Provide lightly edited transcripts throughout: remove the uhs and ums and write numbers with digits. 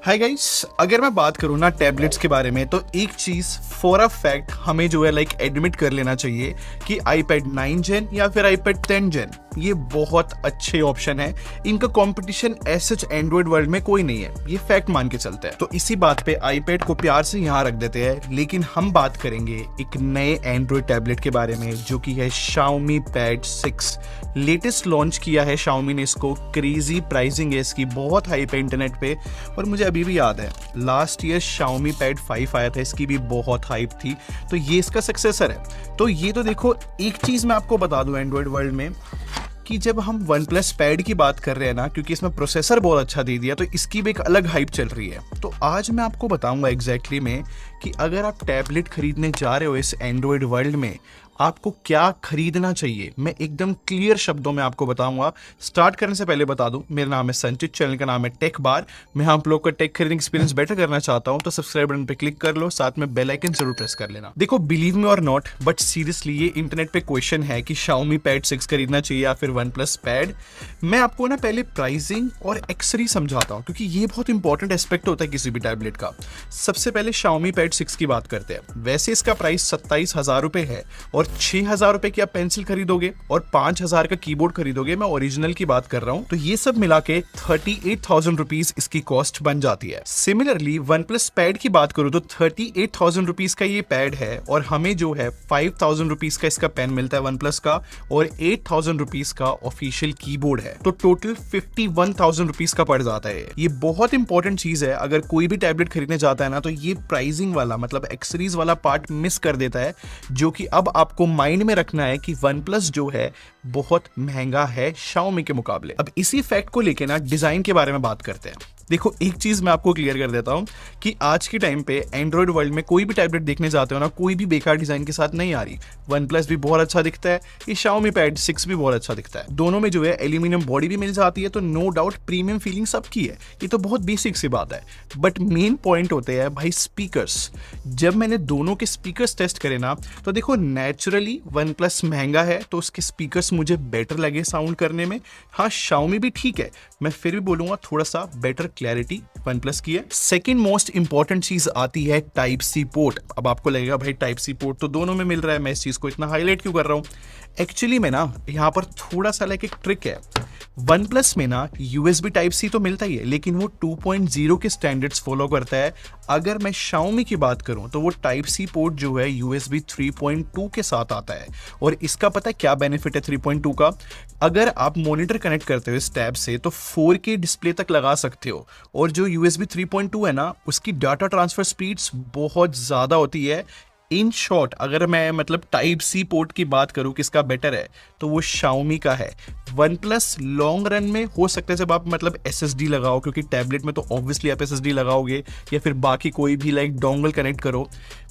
Hi guys, अगर मैं बात करूँ ना टैबलेट्स के बारे में तो एक चीज़ फॉर अ फैक्ट हमें जो है एडमिट कर लेना चाहिए कि iPad 9 जेन या फिर iPad 10 जेन ये बहुत अच्छे ऑप्शन है। इनका कंपटीशन ऐसे एंड्रॉइड वर्ल्ड में कोई नहीं है, ये फैक्ट मान के चलते हैं। तो इसी बात पे iPad को प्यार से यहाँ रख देते हैं, लेकिन हम बात करेंगे एक नए एंड्रॉइड टैबलेट के बारे में जो कि है Xiaomi Pad 6। लेटेस्ट लॉन्च किया है Xiaomi ने इसको, क्रेजी प्राइसिंग है इसकी, बहुत हाइप है इंटरनेट पे। और मुझे अभी भी याद है लास्ट ईयर Xiaomi Pad 5 आया था, इसकी भी बहुत हाइप थी, तो ये इसका सक्सेसर है। तो ये तो देखो, एक चीज मैं आपको बता दूं एंड्रॉइड वर्ल्ड में कि जब हम OnePlus Pad की बात कर रहे हैं ना, क्योंकि इसमें प्रोसेसर बहुत अच्छा दे दिया, तो इसकी भी एक अलग हाइप चल रही है। तो आज मैं आपको बताऊंगा एग्जैक्टली में कि अगर आप टैबलेट खरीदने जा रहे हो इस एंड्रॉइड वर्ल्ड में, आपको क्या खरीदना चाहिए, मैं एकदम क्लियर शब्दों में आपको बताऊंगा। स्टार्ट करने से पहले बता दूं, मेरा नाम है संचित, चैनल का नाम है टेक बार। मैं आप लोग का टेक खरीदिंग एक्सपीरियंस बेटर करना चाहता हूं, तो सब्सक्राइब बटन पे क्लिक कर लो, साथ में बेल आइकन जरूर प्रेस कर लेना। देखो, बिलीव मी और नॉट, बट सीरियसली ये इंटरनेट पे क्वेश्चन है कि Xiaomi Pad 6 खरीदना चाहिए या फिर OnePlus Pad। मैं आपको ना पहले प्राइसिंग और एक्सेसरी समझाता हूँ, क्योंकि ये बहुत इंपॉर्टेंट एस्पेक्ट होता है किसी भी टैबलेट का। सबसे पहले Xiaomi Pad 6 की बात करते हैं। वैसे इसका प्राइस 27,000 रुपए है और 6,000 रुपए की आप पेंसिल खरीदोगे और 5,000 का कीबोर्ड खरीदोगे, मैं ओरिजिनल की बात कर रहा हूं, तो ये सब मिला के 38,000 रुपीज इसकी कॉस्ट बन जाती है। सिमिलरली OnePlus Pad की बात करूं तो 38,000 रुपीज का ये पैड है और हमें जो है 5,000 रुपीज का इसका पेन मिलता है OnePlus का, और 8,000 रुपीज का ऑफिशियल कीबोर्ड है। तो टोटल 51,000 रुपीज का पड़ जाता है। ये बहुत इंपॉर्टेंट चीज है, अगर कोई भी टैबलेट खरीदने जाता है ना, तो ये प्राइसिंग वाला मतलब एक्सेसरीज वाला पार्ट मिस कर देता है, जो कि अब आपको माइंड में रखना है कि OnePlus जो है बहुत महंगा है Xiaomi के मुकाबले। अब इसी फैक्ट को लेके ना डिजाइन के बारे में बात करते हैं। देखो, एक चीज मैं आपको क्लियर कर देता हूं कि आज के टाइम पे एंड्रॉइड वर्ल्ड में कोई भी टैबलेट देखने जाते हो ना, कोई भी बेकार डिजाइन के साथ नहीं आ रही। OnePlus भी बहुत अच्छा दिखता है, ये Xiaomi Pad 6 भी बहुत अच्छा दिखता है। दोनों में जो है एल्यूमिनियम बॉडी भी मिल जाती है, तो नो डाउट प्रीमियम फीलिंग सबकी है, ये तो बहुत बेसिक सी बात है। बट मेन पॉइंट होते हैं भाई स्पीकर्स। जब मैंने दोनों के स्पीकर्स टेस्ट करे ना, तो देखो नेचुरली OnePlus महंगा है तो उसके स्पीकर्स मुझे बेटर लगे साउंड करने में। हाँ, Xiaomi भी ठीक है, मैं फिर भी बोलूंगा थोड़ा सा बेटर क्लैरिटी OnePlus की है। सेकंड मोस्ट इंपॉर्टेंट चीज आती है टाइप सी पोर्ट। अब आपको लगेगा भाई टाइप सी पोर्ट तो दोनों में मिल रहा है, मैं इस चीज को इतना हाईलाइट क्यों कर रहा हूं। एक्चुअली में ना यहां पर थोड़ा सा एक ट्रिक है। OnePlus में ना USB टाइप सी तो मिलता ही है, लेकिन वो 2.0 के स्टैंडर्ड्स फॉलो करता है। अगर मैं Xiaomi की बात करूं तो वो टाइप सी पोर्ट जो है USB 3.2 के साथ आता है। और इसका पता है क्या बेनिफिट है 3.2 का? अगर आप मॉनिटर कनेक्ट करते हो इस टैब से तो 4K डिस्प्ले तक लगा सकते हो। और जो USB 3.2 है ना, उसकी डाटा ट्रांसफर स्पीड्स बहुत ज्यादा होती है। इन शॉर्ट, अगर मैं मतलब टाइप सी पोर्ट की बात करूं किसका बेटर है, तो वो Xiaomi का है। OnePlus लॉन्ग रन में हो सकता है जब आप मतलब SSD लगाओ, क्योंकि टैबलेट में तो ऑब्वियसली आप SSD लगाओगे, या फिर बाकी कोई भी डोंगल कनेक्ट करो,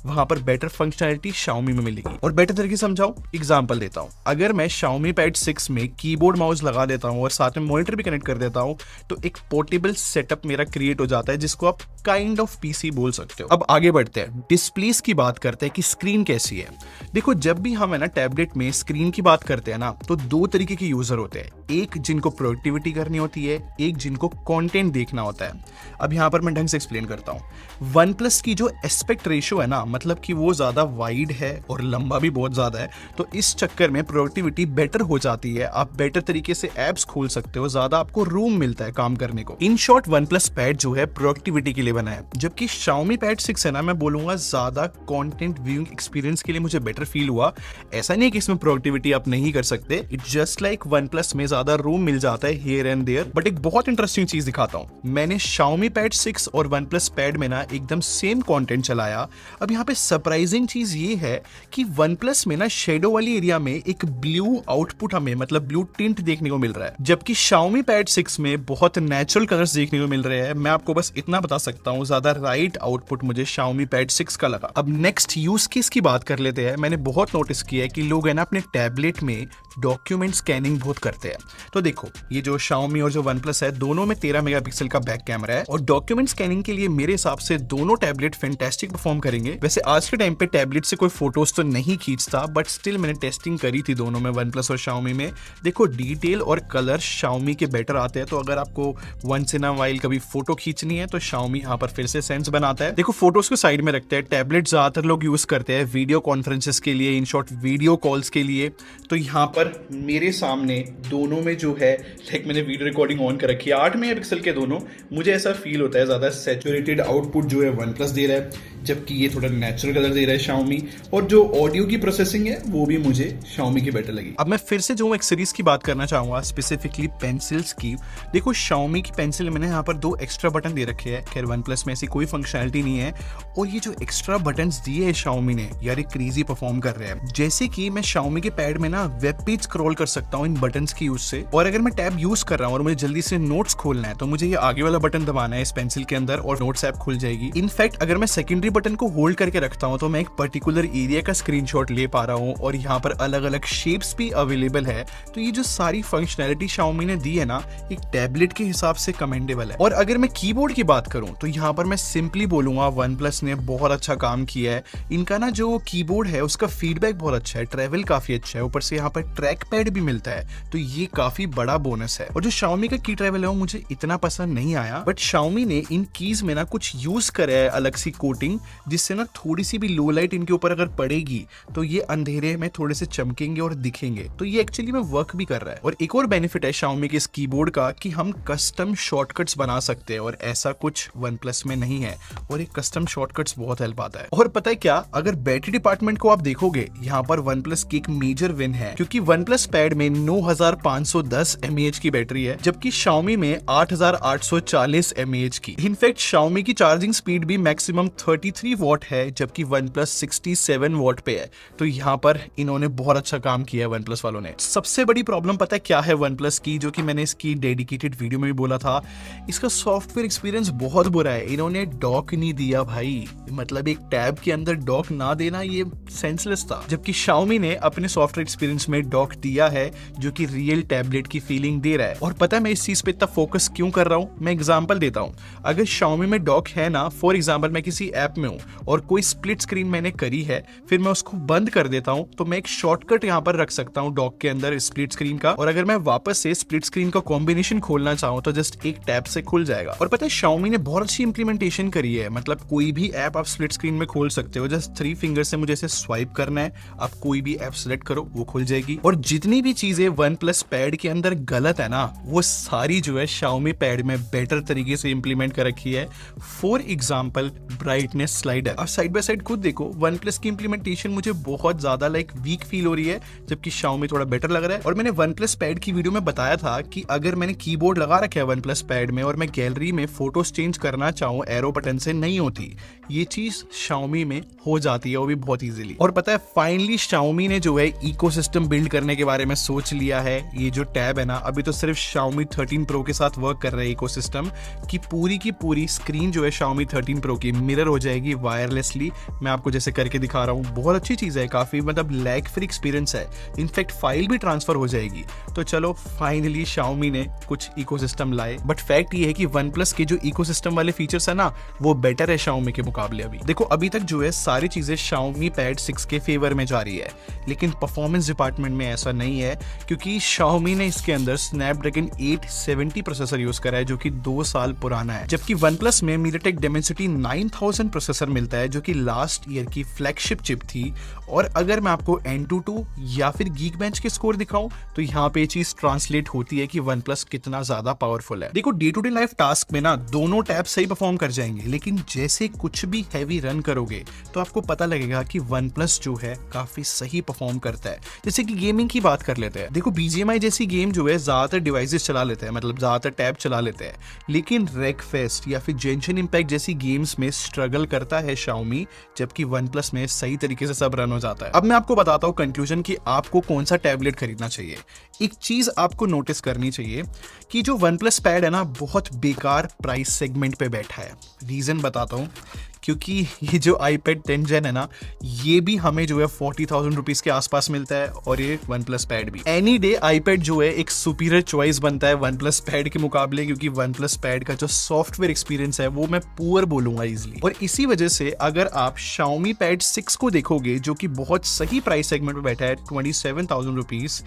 वहां पर बेटर फंक्शनैलिटी Xiaomi में मिलेगी। और बेटर तरीके से समझाऊं, एग्जांपल देता हूं। अगर मैं Xiaomi Pad 6 में कीबोर्ड माउस लगा देता हूं और साथ में मॉनिटर भी कनेक्ट कर देता हूं, तो एक पोर्टेबल सेटअप मेरा क्रिएट हो जाता है, जिसको आप काइंड ऑफ पीसी बोल सकते हो। अब आगे बढ़ते हैं, डिस्प्लेस की बात करते हैं कि स्क्रीन कैसी है। देखो, जब भी हम है ना टैबलेट में स्क्रीन की बात करते हैं ना, तो दो तरीके के यूजर होते हैं। एक जिनको प्रोडक्टिविटी करनी होती है, एक जिनको कंटेंट देखना होता है। अब यहां पर मैं ढंग से एक्सप्लेन करता हूं। OnePlus की जो एस्पेक्ट रेशियो है ना, मतलब कि वो ज्यादा वाइड है और लंबा भी बहुत ज्यादा है, तो इस चक्कर में प्रोडक्टिविटी बेटर हो जाती है। आप बेटर तरीके से एप्स खोल सकते हो, ज्यादा आपको रूम मिलता है काम करने को। इन शॉर्ट, OnePlus Pad जो है प्रोडक्टिविटी के लिए बना है, जबकि Xiaomi Pad 6 है ना, मैं बोलूंगा ज्यादा कंटेंट व्यूइंग एक्सपीरियंस के लिए मुझे बेटर फील हुआ। ऐसा नहीं है कि इसमें प्रोडक्टिविटी आप नहीं कर सकते, इट जस्ट लाइक OnePlus में ज्यादा रूम मिल जाता है हियर एंड देयर। बट एक बहुत इंटरेस्टिंग चीज दिखाता हूं, मैंने Xiaomi Pad 6 और OnePlus Pad में ना एकदम सेम कंटेंट चलाया। अब यहाँ पे सरप्राइजिंग चीज ये है कि OnePlus में ना शेडो वाली एरिया में एक ब्लू आउटपुट हमें मतलब ब्लू टिंट देखने को मिल रहा है, जबकि Xiaomi Pad 6 में बहुत नेचुरल कलर्स देखने को मिल रहे हैं। मैं आपको बस इतना बता सकता हूँ, ज्यादा राइट आउटपुट मुझे Xiaomi Pad 6 का लगा। अब नेक्स्ट यूज केस की बात कर लेते हैं। मैंने बहुत नोटिस किया है कि लोग है ना अपने टैबलेट में डॉक्यूमेंट स्कैनिंग बहुत करते हैं। तो देखो ये जो Xiaomi और जो OnePlus है दोनों में 13 मेगापिक्सल का बैक कैमरा है और डॉक्यूमेंट स्कैनिंग के लिए मेरे हिसाब से दोनों टैबलेट फैंटास्टिक परफॉर्म करेंगे। वैसे आज के टाइम पे टैबलेट से कोई फोटोज तो नहीं खींचता, बट स्टिल मैंने टेस्टिंग करी थी दोनों में, OnePlus और Xiaomi में। देखो डिटेल और कलर Xiaomi के बेटर आते हैं, तो अगर आपको वंस इन अ वाइल कभी फोटो खींचनी है तो Xiaomi यहाँ पर फिर से सेंस बनाता है। देखो फोटोज को साइड में रखते हैं, टैबलेट ज्यादातर लोग यूज करते हैं वीडियो कॉन्फ्रेंसेस के लिए, इन शॉर्ट वीडियो कॉल्स के लिए। तो यहाँ पर मेरे सामने दोनों में जो है लाइक मैंने वीडियो रिकॉर्डिंग ऑन कर रखी है, 8 मेगापिक्सल के दोनों। मुझे ऐसा फील होता है ज्यादा सैचुरेटेड आउटपुट जो है OnePlus दे रहा है, जबकि ये थोड़ा नेचुरल कलर दे रहा है Xiaomi। और जो ऑडियो की प्रोसेसिंग है वो भी मुझे Xiaomi की बेटर लगी। अब मैं फिर से जो एक्सेसरीज की बात करना चाहूंगा, स्पेसिफिकली पेंसिल्स की। देखो Xiaomi की पेंसिल मैंने यहाँ पर 2 एक्स्ट्रा बटन दे रखे हैं, खैर OnePlus में ऐसी कोई फंक्शनैलिटी नहीं है। और ये जो एक्स्ट्रा बटन्स दिए है Xiaomi ने, यार ये क्रेजी परफॉर्म कर रहे हैं। जैसे कि मैं Xiaomi के पैड में ना वेब पेज स्क्रॉल कर सकता हूँ इन बटन्स की यूज से, और अगर मैं टैब यूज कर रहा हूँ और मुझे जल्दी से नोट्स खोलना है तो मुझे ये आगे वाला बटन दबाना है इस पेंसिल के अंदर और नोट्स ऐप खुल जाएगी। इनफैक्ट अगर मैं सेकेंडरी बटन को होल्ड करके रखता हूँ तो मैं एक पर्टिकुलर एरिया का स्क्रीनशॉट ले पा रहा हूँ और यहाँ पर अलग अलग शेप्स भी अवेलेबल है। तो ये जो सारी फंक्शनैलिटी Xiaomi ने दी है ना, एक टैबलेट के हिसाब से कमेंडेबल है। और अगर मैं कीबोर्ड की बात करूँ तो यहाँ पर मैं सिंपली बोलूंगा OnePlus ने बहुत अच्छा काम किया है। इनका ना जो कीबोर्ड है उसका फीडबैक बहुत अच्छा है, ट्रेवल काफी अच्छा है, ऊपर से यहाँ पर ट्रैक पैड भी मिलता है, तो ये काफी बड़ा बोनस है। और जो Xiaomi का की ट्रेवल है वो मुझे इतना पसंद नहीं आया, बट Xiaomi ने इन कीज में ना कुछ यूज करा है अलग सी कोटिंग, जिससे ना थोड़ी सी भी लो लाइट इनके ऊपर अगर पड़ेगी तो ये अंधेरे में थोड़े से चमकेंगे और दिखेंगे। तो ये एक्चुअली में वर्क भी कर रहा है। और एक और बेनिफिट है Xiaomi के इस कीबोर्ड का कि हम कस्टम शॉर्टकट्स बना सकते हैं, और ऐसा कुछ OnePlus में नहीं है। और ये कस्टम शॉर्टकट्स बहुत हेल्प आता है। और पता है क्या, अगर बैटरी डिपार्टमेंट को आप देखोगे यहाँ पर OnePlus की एक मेजर विन है, क्योंकि OnePlus पैड में 9510 mAh की बैटरी है, जबकि Xiaomi में 8840 mAh की। इनफैक्ट Xiaomi की चार्जिंग स्पीड भी मैक्सिमम 33 वॉट है, जबकि OnePlus 67 वॉट पे है। तो यहाँ पर इन्होंने बहुत अच्छा काम किया है OnePlus वालों ने। सबसे बड़ी प्रॉब्लम पता है क्या है OnePlus की, जो कि मैंने इसकी डेडिकेटेड वीडियो में भी बोला था, इसका सॉफ्टवेयर एक्सपीरियंस बहुत बुरा है। इन्होंने डॉक नहीं दिया भाई, मतलब एक टैब के अंदर डॉक ना देना ये सेंसलेस था। जबकि Xiaomi ने अपने सॉफ्टवेयर एक्सपीरियंस में डॉक दिया है, जो कि रियल टैबलेट की फीलिंग दे रहा है। और पता है मैं इस चीज पे इतना फोकस क्यों कर रहा हूँ, मैं एग्जांपल देता हूँ। अगर Xiaomi में डॉक है ना, फॉर एग्जांपल मैं किसी ऐप में हूँ और कोई स्प्लिट स्क्रीन मैंने करी है, फिर मैं उसको बंद कर देता हूँ, तो मैं एक शॉर्टकट यहाँ पर रख सकता हूँ डॉक के अंदर स्प्लिट स्क्रीन का, और अगर मैं वापस से स्प्लिट स्क्रीन का कॉम्बिनेशन खोलना चाहूँ तो जस्ट एक टैब से खुल जाएगा। और पता है Xiaomi ने बहुत अच्छी इंप्लीमेंटेशन करी है, मतलब कोई भी ऐप आप स्प्लिट स्क्रीन में खोल सकते हो, जस्ट 3 फिंगर से मुझे इसे स्वाइप करना है, आप कोई भी ऐप सेलेक्ट करो वो खुल जाएगी। और जितनी भी चीजें OnePlus पैड के अंदर गलत है ना, वो सारी जो है Xiaomi पैड में बेटर तरीके से इंप्लीमेंट कर रखी है। फॉर एग्जांपल ब्राइटनेस स्लाइडर, अब साइड बाय साइड खुद देखो, OnePlus की इंप्लीमेंटेशन मुझे बहुत ज्यादा वीक फील हो रही है, जबकि Xiaomi थोड़ा बेटर लग रहा है। और मैंने OnePlus पैड की वीडियो में बताया था कि अगर मैंने कीबोर्ड लगा रखा है OnePlus पैड में और मैं गैलरी में फोटोज चेंज करना चाहूँ एरो बटन से, नहीं होती। ये चीज Xiaomi में हो जाती है, वो भी बहुत इजीली। और पता है फाइनली Xiaomi ने जो है इकोसिस्टम बिल्ड करने के बारे में सोच लिया है। ये जो टैब है ना, अभी तो सिर्फ Xiaomi 13 Pro के साथ वर्क कर रहा है इकोसिस्टम, की पूरी स्क्रीन जो है Xiaomi 13 Pro की मिरर हो जाएगी वायरलेसली। मैं आपको जैसे करके दिखा रहा हूँ, बहुत अच्छी चीज है, काफी मतलब लैग फ्री एक्सपीरियंस है। इनफैक्ट फाइल भी ट्रांसफर हो जाएगी। तो चलो फाइनली Xiaomi ने कुछ इकोसिस्टम लाए, बट फैक्ट ये है कि OnePlus के जो इकोसिस्टम वाले फीचर्स है ना, वो बेटर है Xiaomi के मुकाबले। अभी देखो अभी तक जो है सारी चीजें Xiaomi पैड 6 के फेवर में जा रही है, लेकिन परफॉर्मेंस डिपार्टमेंट में ऐसा नहीं है, क्योंकि Xiaomi ने इसके अंदर Snapdragon 870 प्रोसेसर यूज करा है, जो कि 2 साल पुराना है। जबकि OnePlus में MediaTek Dimensity 9000 प्रोसेसर मिलता है, जो कि लास्ट ईयर की फ्लैगशिप चिप थी। और अगर मैं आपको Antutu या फिर Geekbench के स्कोर दिखाऊं तो यहाँ पे चीज ट्रांसलेट होती है कि OnePlus कितना ज्यादा पावरफुल है। देखो day to day life task में ना दोनों टैब सही परफॉर्म कर जाएंगे, लेकिन जैसे कुछ भी हैवी रन करोगे तो आपको पता लगेगा कि OnePlus जो है काफी सही परफॉर्म करता है। जैसे कि गेमिंग की बात कर लेते हैं, देखो BGMI जैसी गेम जो है ज्यादातर डिवाइसेस चला लेते हैं, मतलब ज्यादातर टैब चला लेते हैं, लेकिन रेकफेस्ट या फिर जेंशन इम्पैक्ट जैसी गेम्स में स्ट्रगल करता है Xiaomi, जबकि OnePlus में सही तरीके से सब रन हो जाता है। अब मैं आपको बताता हूँ कंक्लूजन कि आपको कौन सा टैबलेट खरीदना चाहिए। एक चीज आपको नोटिस करनी चाहिए कि जो OnePlus पैड है ना, बहुत बेकार प्राइस सेगमेंट पे बैठा है। रीजन बताता हूँ क्योंकि ये जो iPad 10 Gen है ना, ये भी हमें जो है 40,000 रुपीज के आसपास मिलता है, और ये OnePlus Pad भी। एनी डे iPad जो है एक सुपीरियर चॉइस बनता है OnePlus Pad के मुकाबले, क्योंकि OnePlus Pad का जो सॉफ्टवेयर एक्सपीरियंस है वो मैं पुअर बोलूंगा इजिली। और इसी वजह से अगर आप Xiaomi Pad 6 को देखोगे, जो कि बहुत सही प्राइस सेगमेंट में बैठा है 27,000 रुपीज,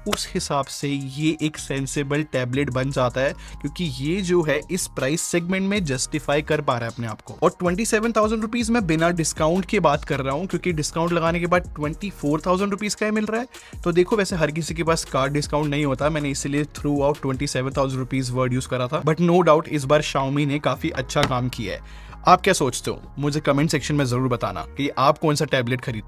उस हिसाब से ये एक सेंसेबल टैबलेट बन जाता है, क्योंकि ये जो है इस प्राइस सेगमेंट में जस्टिफाई कर पा रहा है अपने आप को। और 27,000 रुपीज में बिना डिस्काउंट के बात कर रहा हूँ, क्योंकि डिस्काउंट लगाने के बाद 24,000 रुपीज का मिल रहा है। तो देखो, वैसे हर किसी के पास कार्ड डिस्काउंट नहीं होता, मैंने इसलिए through out 27,000 rupees word use करा था, बट नो डाउट इस बार Xiaomi ने काफी अच्छा काम किया है। आप क्या सोचते हो? मुझे कमेंट सेक्शन में जरूर बताना कि आप कौन सा टैबलेट खरीदते हो।